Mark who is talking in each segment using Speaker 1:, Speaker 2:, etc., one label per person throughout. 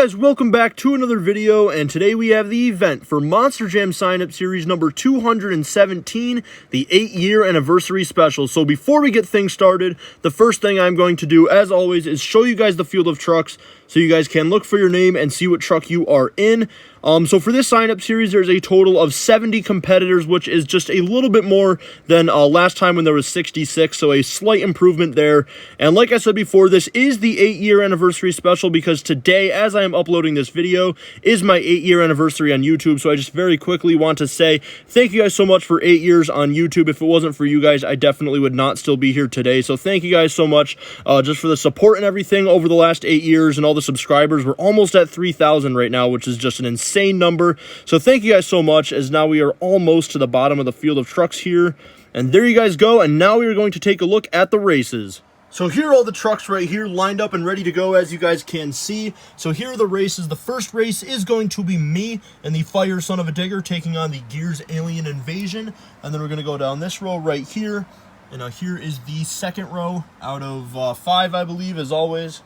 Speaker 1: guys, welcome back to another video, and today we have the event for Monster Jam sign-up series number 217, the 8-year anniversary special. So before we get things started, the first thing I'm going to do, as always, is show you guys the field of trucks so you guys can look for your name and see what truck you are in. So for this sign-up series, there's a total of 70 competitors, which is just a little bit more than last time when there was 66, so a slight improvement there. And like I said before, this is the 8-year anniversary special because today, as I am uploading this video, is my 8-year anniversary on YouTube. So I just very quickly want to say thank you guys so much for 8 years on YouTube. If it wasn't for you guys, I definitely would not still be here today. So thank you guys so much just for the support and everything over the last 8 years and all the subscribers. We're almost at 3,000 right now, which is just an insane number. So thank you guys so much, as now we are almost to the bottom of the field of trucks here. And there you guys go. And now we are going to take a look at the races. So here are all the trucks right here lined up and ready to go, as you guys can see. So here are the races. The first race is going to be me and the Fire Son of a Digger taking on the Gears Alien Invasion. And then we're going to go down this row right here. And now here is the second row out of 5, I believe, as always.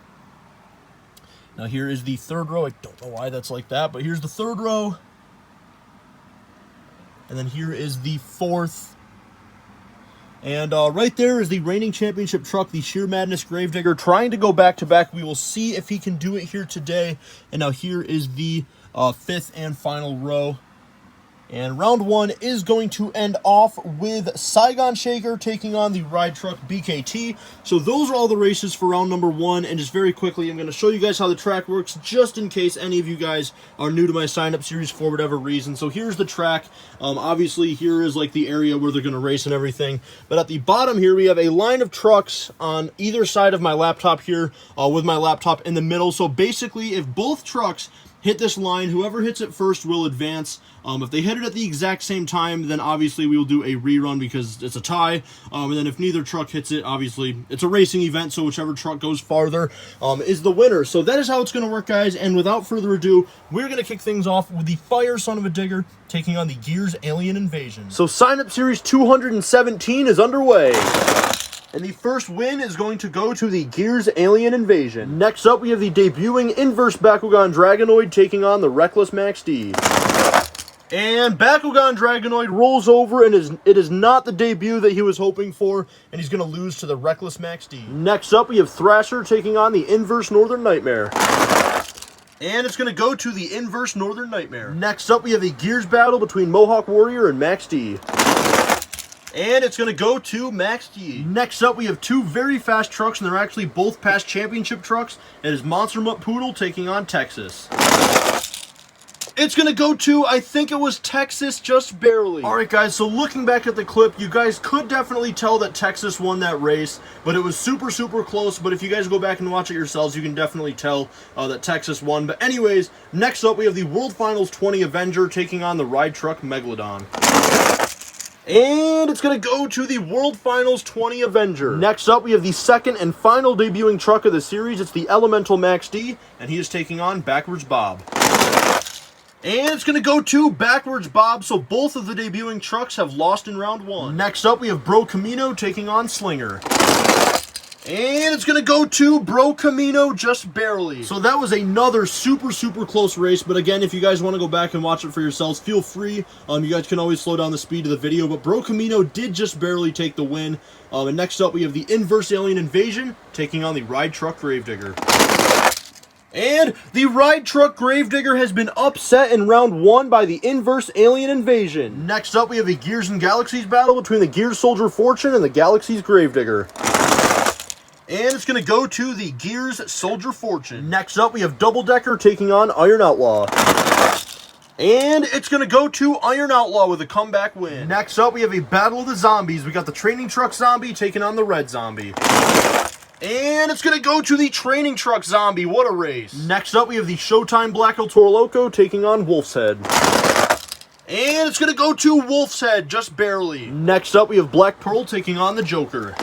Speaker 1: Now here is the third row. I don't know why that's like that, but here's the third row. And then here is the fourth. And right there is the reigning championship truck, the Sheer Madness Gravedigger, trying to go back-to-back. We will see if he can do it here today. And now here is the fifth and final row. And round one is going to end off with Saigon Shaker taking on the Ride Truck BKT. So those are all the races for round number one. And just very quickly, I'm going to show you guys how the track works, just in case any of you guys are new to my sign-up series for whatever reason. So here's the track. Obviously, here is like the area where they're going to race and everything. But at the bottom here, we have a line of trucks on either side of my laptop here, with my laptop in the middle. So basically, if both trucks hit this line, whoever hits it first will advance. If they hit it at the exact same time, then obviously we will do a rerun because it's a tie. And then if neither truck hits it, obviously it's a racing event, so whichever truck goes farther is the winner. So that is how it's going to work, guys. And without further ado, we're going to kick things off with the Fire Son of a Digger taking on the Gears Alien Invasion. So sign-up series 217 is underway. And the first win is going to go to the Gears Alien Invasion. Next up, we have the debuting Inverse Bakugan Dragonoid taking on the Reckless Max D. And Bakugan Dragonoid rolls over, and it is not the debut that he was hoping for, and he's going to lose to the Reckless Max D. Next up, we have Thrasher taking on the Inverse Northern Nightmare. And it's going to go to the Inverse Northern Nightmare. Next up, we have a Gears battle between Mohawk Warrior and Max D. And it's going to go to Max D. Next up, we have two very fast trucks, and they're actually both past championship trucks. It is Monster Mutt Poodle taking on Texas. It's going to go to, I think it was Texas, just barely. Alright guys, so looking back at the clip, you guys could definitely tell that Texas won that race, but it was super, super close. But if you guys go back and watch it yourselves, you can definitely tell that Texas won. But anyways, next up, we have the World Finals 20 Avenger taking on the Ride Truck Megalodon. And it's going to go to the World Finals 20 Avenger. Next up, we have the second and final debuting truck of the series. It's the Elemental Max D, and he is taking on Backwards Bob. And it's going to go to Backwards Bob, so both of the debuting trucks have lost in round one. Next up, we have Bro Camino taking on Slinger. And it's going to go to Bro Camino just barely. So that was another super, super close race. But again, if you guys want to go back and watch it for yourselves, feel free. You guys can always slow down the speed of the video. But Bro Camino did just barely take the win. And next up, we have the Inverse Alien Invasion taking on the Ride Truck Gravedigger. And the Ride Truck Gravedigger has been upset in round one by the Inverse Alien Invasion. Next up, we have a Gears and Galaxies battle between the Gears Soldier Fortune and the Galaxies Gravedigger. And it's going to go to the Gears Soldier Fortune. Next up, we have Double Decker taking on Iron Outlaw. And it's going to go to Iron Outlaw with a comeback win. Next up, we have a Battle of the Zombies. We got the Training Truck Zombie taking on the Red Zombie. And it's going to go to the Training Truck Zombie. What a race. Next up, we have the Showtime Black El Toro Loco taking on Wolf's Head. And it's going to go to Wolf's Head, just barely. Next up, we have Black Pearl taking on the Joker.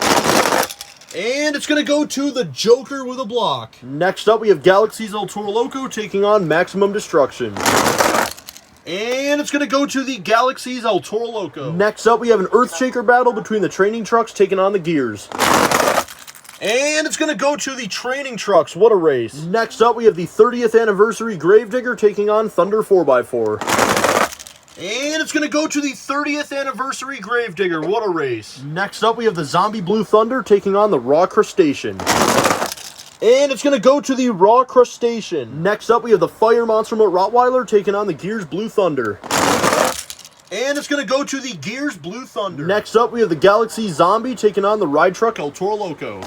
Speaker 1: And it's going to go to the Joker with a block. Next up, we have Galaxy's El Toro Loco taking on Maximum Destruction. And it's going to go to the Galaxy's El Toro Loco. Next up, we have an Earthshaker battle between the Training Trucks taking on the Gears. And it's going to go to the training trucks. What a race. Next up, we have the 30th anniversary Gravedigger taking on Thunder 4x4. And it's going to go to the 30th anniversary Gravedigger. What a race. Next up, we have the Zombie Blue Thunder taking on the Raw Crustacean. And it's going to go to the Raw Crustacean. Next up, we have the Fire Monster Mutt Rottweiler taking on the Gears Blue Thunder. And it's going to go to the Gears Blue Thunder. Next up, we have the Galaxy Zombie taking on the Ride Truck El Toro Loco.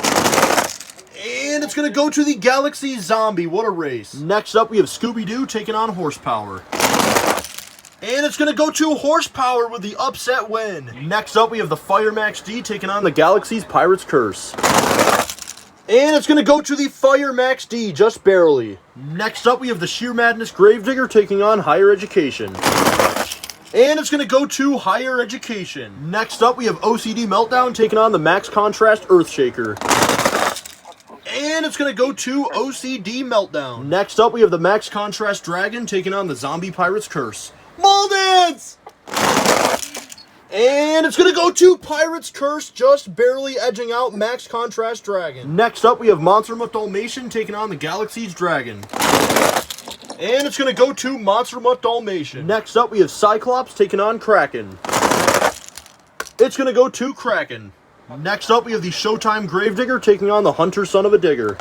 Speaker 1: And it's going to go to the Galaxy Zombie. What a race. Next up, we have Scooby-Doo taking on Horsepower. And it's going to go to Horsepower with the upset win. Next up, we have the Fire Max D taking on the Galaxy's Pirate's Curse. And it's going to go to the Fire Max D, just barely. Next up, we have the Sheer Madness Gravedigger taking on Higher Education. And it's going to go to Higher Education. Next up, we have OCD Meltdown taking on the Max Contrast Earthshaker. And it's going to go to OCD Meltdown. Next up, we have the Max Contrast Dragon taking on the Zombie Pirate's Curse. Muldens! And it's going to go to Pirate's Curse, just barely edging out Max Contrast Dragon. Next up, we have Monster Mutt Dalmatian taking on the Galaxy's Dragon. And it's going to go to Monster Mutt Dalmatian. Next up, we have Cyclops taking on Kraken. It's going to go to Kraken. Next up, we have the Showtime Gravedigger taking on the Hunter Son of a Digger.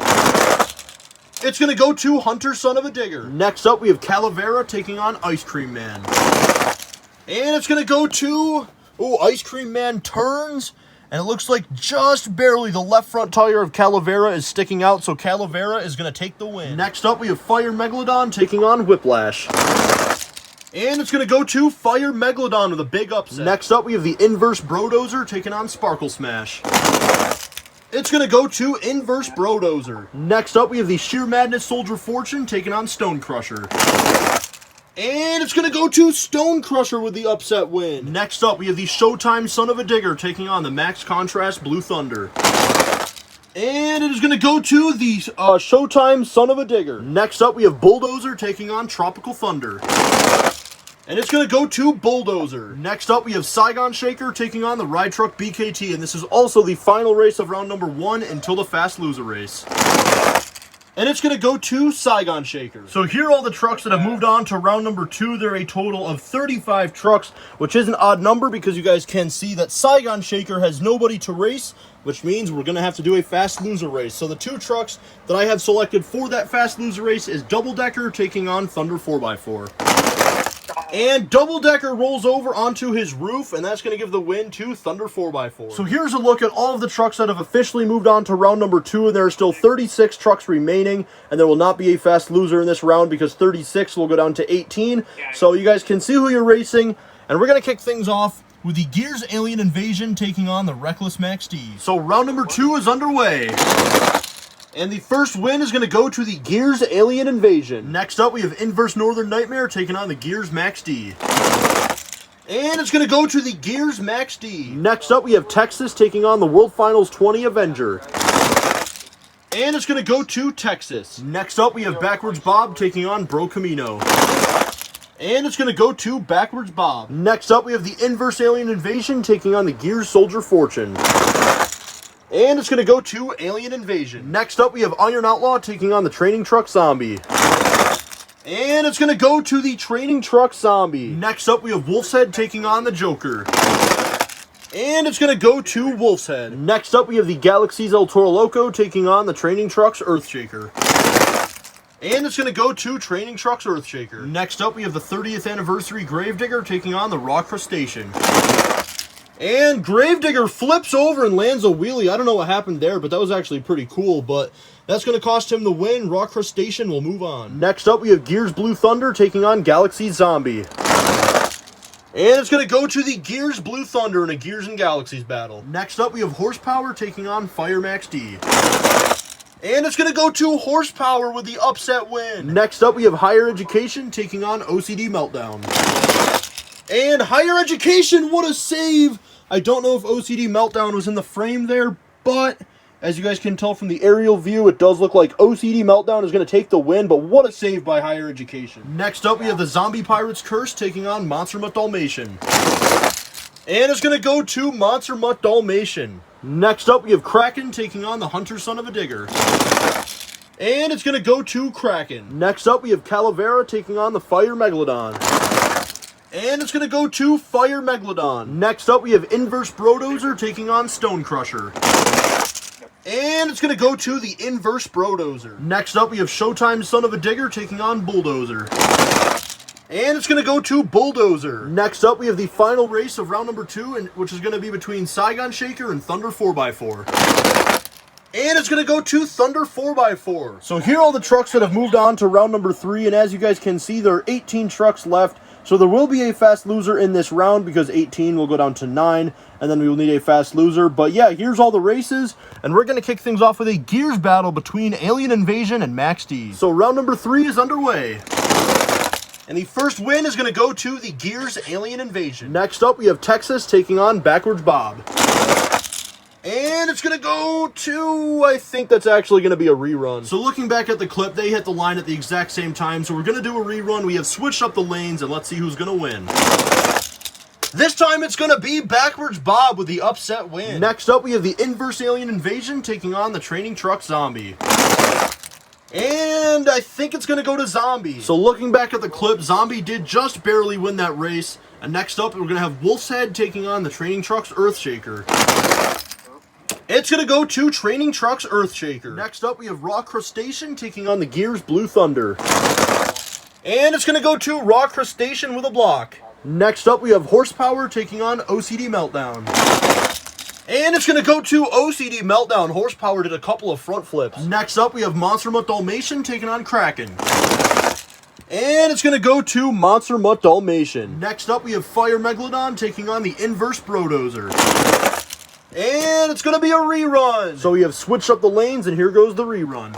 Speaker 1: It's going to go to Hunter Son of a Digger. Next up, we have Calavera taking on Ice Cream Man. And it's going to go to... Oh, Ice Cream Man turns... And it looks like just barely the left front tire of Calavera is sticking out, so Calavera is going to take the win. Next up, we have Fire Megalodon taking on Whiplash. And it's going to go to Fire Megalodon with a big upset. Next up, we have the Inverse Brodozer taking on Sparkle Smash. It's going to go to Inverse Brodozer. Next up, we have the Sheer Madness Soldier Fortune taking on Stone Crusher. And it's going to go to Stone Crusher with the upset win. Next up, we have the Showtime Son of a Digger taking on the Max Contrast Blue Thunder. And it is going to go to the Showtime Son of a Digger. Next up, we have Bulldozer taking on Tropical Thunder. And it's going to go to Bulldozer. Next up, we have Saigon Shaker taking on the Ride Truck BKT. And this is also the final race of round number 1 until the Fast Loser race. And it's going to go to Saigon Shaker. So here are all the trucks that have moved on to round number 2. There are a total of 35 trucks, which is an odd number because you guys can see that Saigon Shaker has nobody to race, which means we're going to have to do a Fast Loser race. So the 2 trucks that I have selected for that Fast Loser race is Double Decker taking on Thunder 4x4. And Double Decker rolls over onto his roof, and that's going to give the win to Thunder 4x4. So here's a look at all of the trucks that have officially moved on to round number 2, and there are still 36 trucks remaining, and there will not be a Fast Loser in this round because 36 will go down to 18. So you guys can see who you're racing, and we're going to kick things off with the Gears Alien Invasion taking on the Reckless Max D. So round number 2 is underway. And the first win is going to go to the Gears Alien Invasion. Next up, we have Inverse Northern Nightmare taking on the Gears Max D. And it's going to go to the Gears Max D. Next up, we have Texas taking on the World Finals 20 Avenger. And it's going to go to Texas. Next up, we have Backwards Bob taking on Bro Camino. And it's going to go to Backwards Bob. Next up, we have the Inverse Alien Invasion taking on the Gears Soldier Fortune. And it's going to go to Alien Invasion. Next up, we have Iron Outlaw taking on the Training Truck Zombie. And it's going to go to the Training Truck Zombie. Next up, we have Wolf's Head taking on the Joker. And it's going to go to Wolf's Head. Next up, we have the Galaxy's El Toro Loco taking on the Training Truck's Earthshaker. And it's going to go to Training Truck's Earthshaker. Next up, we have the 30th Anniversary Gravedigger taking on the Raw Crustacean. And Gravedigger flips over and lands a wheelie. I don't know what happened there, but that was actually pretty cool. But that's going to cost him the win. Raw Crustacean will move on. Next up, we have Gears Blue Thunder taking on Galaxy Zombie. And it's going to go to the Gears Blue Thunder in a Gears and Galaxies battle. Next up, we have Horsepower taking on Fire Max D. And it's going to go to Horsepower with the upset win. Next up, we have Higher Education taking on OCD Meltdown. And Higher Education, what a save! I don't know if OCD Meltdown was in the frame there, but as you guys can tell from the aerial view, it does look like OCD Meltdown is going to take the win, but what a save by Higher Education. Next up, we have the Zombie Pirate's Curse taking on Monster Mutt Dalmatian. And it's going to go to Monster Mutt Dalmatian. Next up, we have Kraken taking on the Hunter Son of a Digger. And it's going to go to Kraken. Next up, we have Calavera taking on the Fire Megalodon. And it's going to go to Fire Megalodon. Next up, we have Inverse Brodozer taking on Stone Crusher. And it's going to go to the Inverse Brodozer. Next up, we have Showtime Son of a Digger taking on Bulldozer. And it's going to go to Bulldozer. Next up, we have the final race of round number 2, which is going to be between Saigon Shaker and Thunder 4x4. And it's going to go to Thunder 4x4. So here are all the trucks that have moved on to round number 3. And as you guys can see, there are 18 trucks left. So there will be a fast loser in this round because 18 will go down to 9. And then we will need a fast loser. But yeah, here's all the races. And we're going to kick things off with a gears battle between Alien Invasion and Max D. So round number 3 is underway. And the first win is going to go to the Gears Alien Invasion. Next up, we have Texas taking on Backwards Bob. And it's going to go to, I think that's actually going to be a rerun. So looking back at the clip, they hit the line at the exact same time. So we're going to do a rerun. We have switched up the lanes, and let's see who's going to win. This time it's going to be Backwards Bob with the upset win. Next up, we have the Inverse Alien Invasion taking on the Training Truck Zombie. And I think it's going to go to Zombie. So looking back at the clip, Zombie did just barely win that race. And next up, we're going to have Wolf's Head taking on the Training Trucks Earthshaker. It's going to go to Training Trucks Earthshaker. Next up, we have Raw Crustacean taking on the Gears Blue Thunder. And it's going to go to Raw Crustacean with a block. Next up, we have Horsepower taking on OCD Meltdown. And it's going to go to OCD Meltdown. Horsepower did a couple of front flips. Next up, we have Monster Mutt Dalmatian taking on Kraken. And it's going to go to Monster Mutt Dalmatian. Next up, we have Fire Megalodon taking on the Inverse Brodozer. And it's going to be a rerun. So we have switched up the lanes, and here goes the rerun.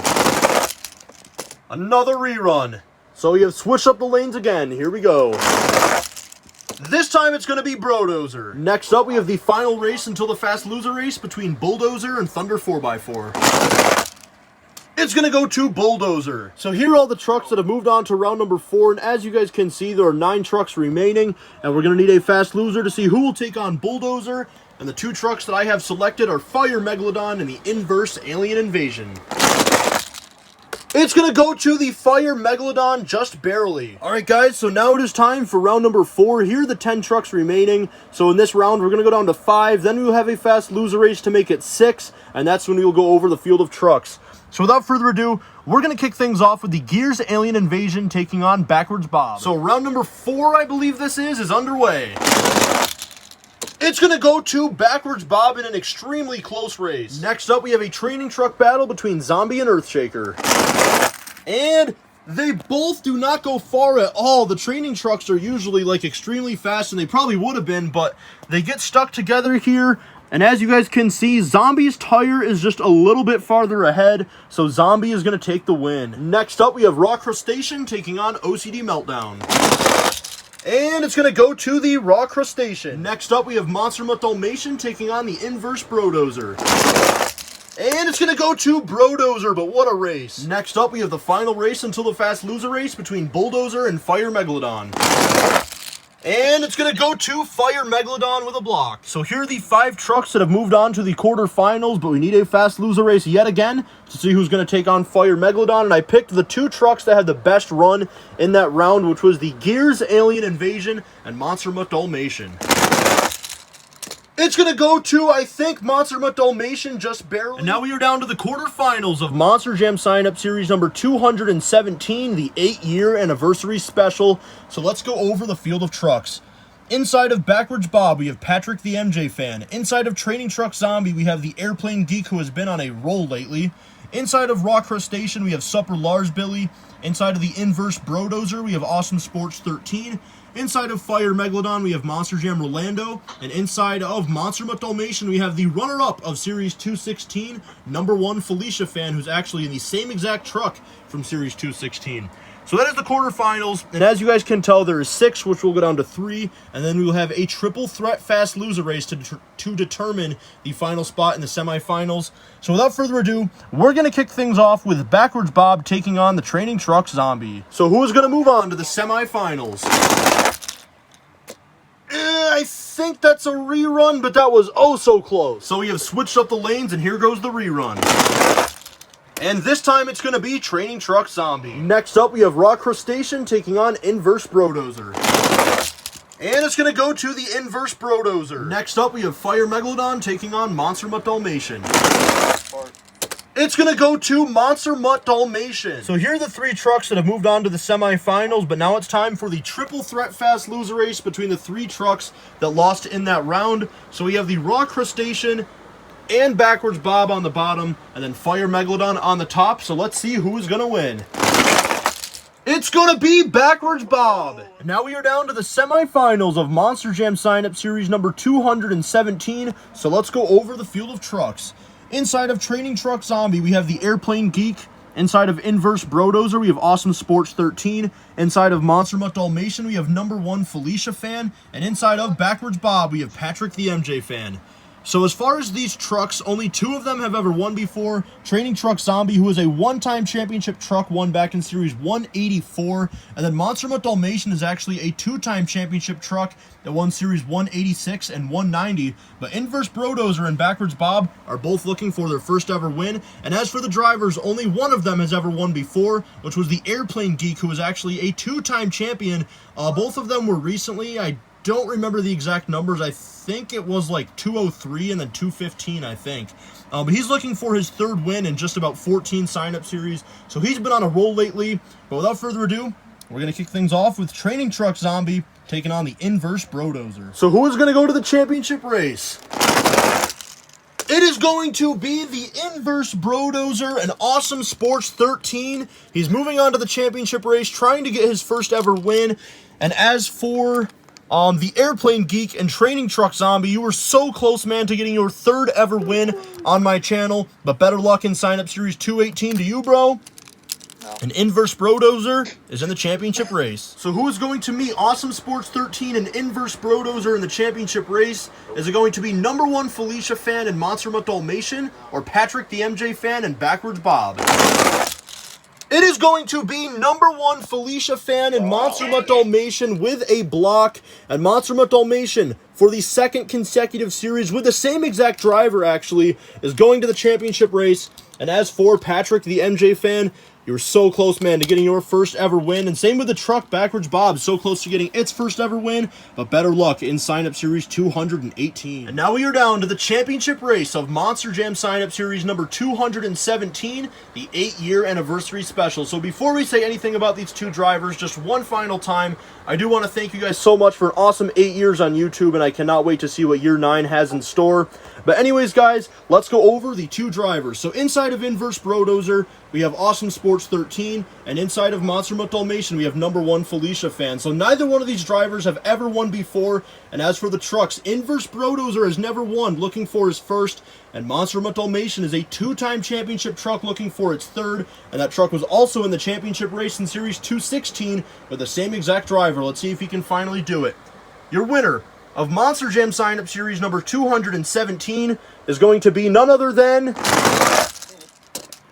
Speaker 1: Another rerun. So we have switched up the lanes again. Here we go. This time it's going to be Brodozer. Next up, we have the final race until the fast loser race between Bulldozer and Thunder 4x4. It's going to go to Bulldozer. So here are all the trucks that have moved on to round number 4. And as you guys can see, there are 9 trucks remaining. And we're going to need a fast loser to see who will take on Bulldozer. And the 2 trucks that I have selected are Fire Megalodon and the Inverse Alien Invasion. It's going to go to the Fire Megalodon just barely. Alright guys, so now it is time for round number 4. Here are the 10 trucks remaining. So in this round, we're going to go down to 5. Then we will have a fast loser race to make it 6. And that's when we will go over the field of trucks. So without further ado, we're going to kick things off with the Gears Alien Invasion taking on Backwards Bob. So round number 4, I believe this is underway. It's going to go to Backwards Bob in an extremely close race. Next up, we have a training truck battle between Zombie and Earthshaker. And they both do not go far at all. The training trucks are usually like extremely fast, and they probably would have been, but they get stuck together here. And as you guys can see, Zombie's tire is just a little bit farther ahead, so Zombie is going to take the win. Next up, we have Raw Crustacean taking on OCD Meltdown. And it's going to go to the Raw Crustacean. Next up, we have Monster Mutt Dalmatian taking on the Inverse Brodozer. And it's going to go to Brodozer, but what a race. Next up, we have the final race until the fast loser race between Bulldozer and Fire Megalodon. And it's going to go to Fire Megalodon with a block. So here are the 5 trucks that have moved on to the quarterfinals, but we need a fast loser race yet again to see who's going to take on Fire Megalodon. And I picked the 2 trucks that had the best run in that round, which was the Gears Alien Invasion and Monster Mutt Dalmatian. It's going to go to, I think, Monster Mutt Dalmatian just barely. And now we are down to the quarterfinals of Monster Jam Sign-Up Series number 217, the 8-year anniversary special. So let's go over the field of trucks. Inside of Backwards Bob, we have Patrick the MJ fan. Inside of Training Truck Zombie, we have the Airplane Geek who has been on a roll lately. Inside of Raw Crustacean, we have Supper Lars Billy. Inside of the Inverse Brodozer, we have Awesome Sports 13. Inside of Fire Megalodon, we have Monster Jam Rolando. And inside of Monster Mutt Dalmatian, we have the runner-up of Series 216, number 1 Felicia fan, who's actually in the same exact truck from Series 216. So that is the quarterfinals, and as you guys can tell, there is 6, which will go down to 3, and then we will have a triple threat fast loser race to determine the final spot in the semifinals. So without further ado, we're going to kick things off with Backwards Bob taking on the Training Truck Zombie. So who is going to move on to the semifinals? I think think that's a rerun, but that was oh so close. So we have switched up the lanes, and here goes the rerun. And this time it's going to be Training Truck Zombie. Next up, we have Raw Crustacean taking on Inverse Brodozer. And it's going to go to the Inverse Brodozer. Next up, we have Fire Megalodon taking on Monster Mutt Dalmatian. It's going to go to Monster Mutt Dalmatian. So here are the three trucks that have moved on to the semifinals, but now it's time for the triple threat fast loser race between the three trucks that lost in that round. So we have the Raw Crustacean and Backwards Bob on the bottom, and then Fire Megalodon on the top. So let's see who is going to win. It's going to be Backwards Bob. And now we are down to the semifinals of Monster Jam Sign-Up Series number 217. So let's go over the field of trucks. Inside of Training Truck Zombie, we have the Airplane Geek. Inside of Inverse Brodozer, we have Awesome Sports 13. Inside of Monster Mutt Dalmatian, we have number 1 Felicia Fan. And inside of Backwards Bob, we have Patrick the MJ Fan. So as far as these trucks, only 2 of them have ever won before. Training Truck Zombie, who is a one-time championship truck, won back in Series 184. And then Monster Mutt Dalmatian is actually a 2-time championship truck that won Series 186 and 190. But Inverse Brodozer and Backwards Bob are both looking for their first ever win. And as for the drivers, only one of them has ever won before, which was the Airplane Geek, who was actually a 2-time champion. Both of them were recently. I don't remember the exact numbers. I think it was like 203 and then 215, I think. But he's looking for his 3rd win in just about 14 sign-up series. So he's been on a roll lately. But without further ado, we're going to kick things off with Training Truck Zombie taking on the Inverse Brodozer. So who is going to go to the championship race? It is going to be the Inverse Brodozer and Awesome Sports 13. He's moving on to the championship race, trying to get his first ever win. And as for the Airplane Geek and Training Truck Zombie, you were so close, man, to getting your 3rd ever win on my channel. But better luck in sign-up series 218 to you, bro. No. And Inverse Brodozer is in the championship race. So who is going to meet Awesome Sports 13 and Inverse Brodozer in the championship race? Is it going to be number 1 Felicia Fan and Monster Mutt Dalmatian, or Patrick the MJ Fan and Backwards Bob? It is going to be number 1 Felicia Fan and Monster Mutt Dalmatian with a block. And Monster Mutt Dalmatian, for the 2nd consecutive series with the same exact driver, actually, is going to the championship race. And as for Patrick the MJ Fan, you were so close, man, to getting your first ever win. And same with the truck, Backwards Bob, so close to getting its first ever win. But better luck in sign-up series 218. And now we are down to the championship race of Monster Jam sign-up series number 217, the 8-year anniversary special. So before we say anything about these 2 drivers, just one final time, I do want to thank you guys so much for an awesome 8 years on YouTube, and I cannot wait to see what year 9 has in store. But anyways, guys, let's go over the 2 drivers. So inside of Inverse Brodozer, we have Awesome Sports 13, and inside of Monster Mutt Dalmatian, we have number 1 Felicia Fan. So neither one of these drivers have ever won before. And as for the trucks, Inverse Brodozer has never won, looking for his first. And Monster Mutt Dalmatian is a 2-time championship truck looking for its 3rd. And that truck was also in the championship race in Series 216 with the same exact driver. Let's see if he can finally do it. Your winner of Monster Jam sign-up series number 217 is going to be none other than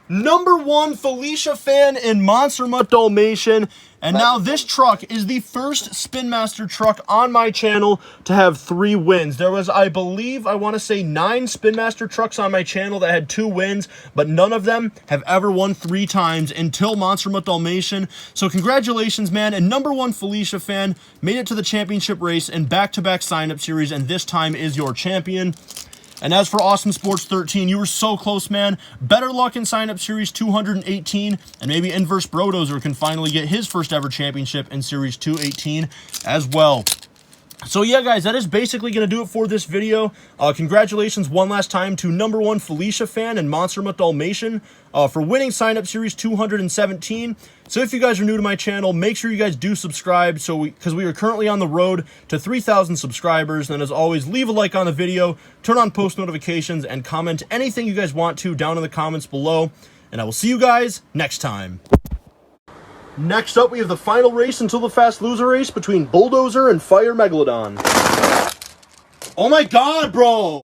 Speaker 1: number 1 Felicia Fan and Monster Mutt Dalmatian. And now this truck is the first Spin Master truck on my channel to have 3 wins. There was, I believe, I want to say 9 Spin Master trucks on my channel that had 2 wins, but none of them have ever won 3 times until Monster Mutt Dalmatian. So congratulations, man. And number 1 Felicia Fan made it to the championship race in back-to-back sign-up series, and this time is your champion. And as for Awesome Sports 13, you were so close, man. Better luck in sign-up series 218, and maybe Inverse Brodozer can finally get his first ever championship in series 218 as well. So yeah, guys, that is basically going to do it for this video. Congratulations one last time to number 1 Felicia Fan and Monster Mutt Dalmatian for winning sign-up series 217. So if you guys are new to my channel, make sure you guys do subscribe, because we are currently on the road to 3,000 subscribers. And as always, leave a like on the video, turn on post notifications, and comment anything you guys want to down in the comments below. And I will see you guys next time. Next up, we have the final race until the Fast Loser race between Bulldozer and Fire Megalodon. Oh my god, bro!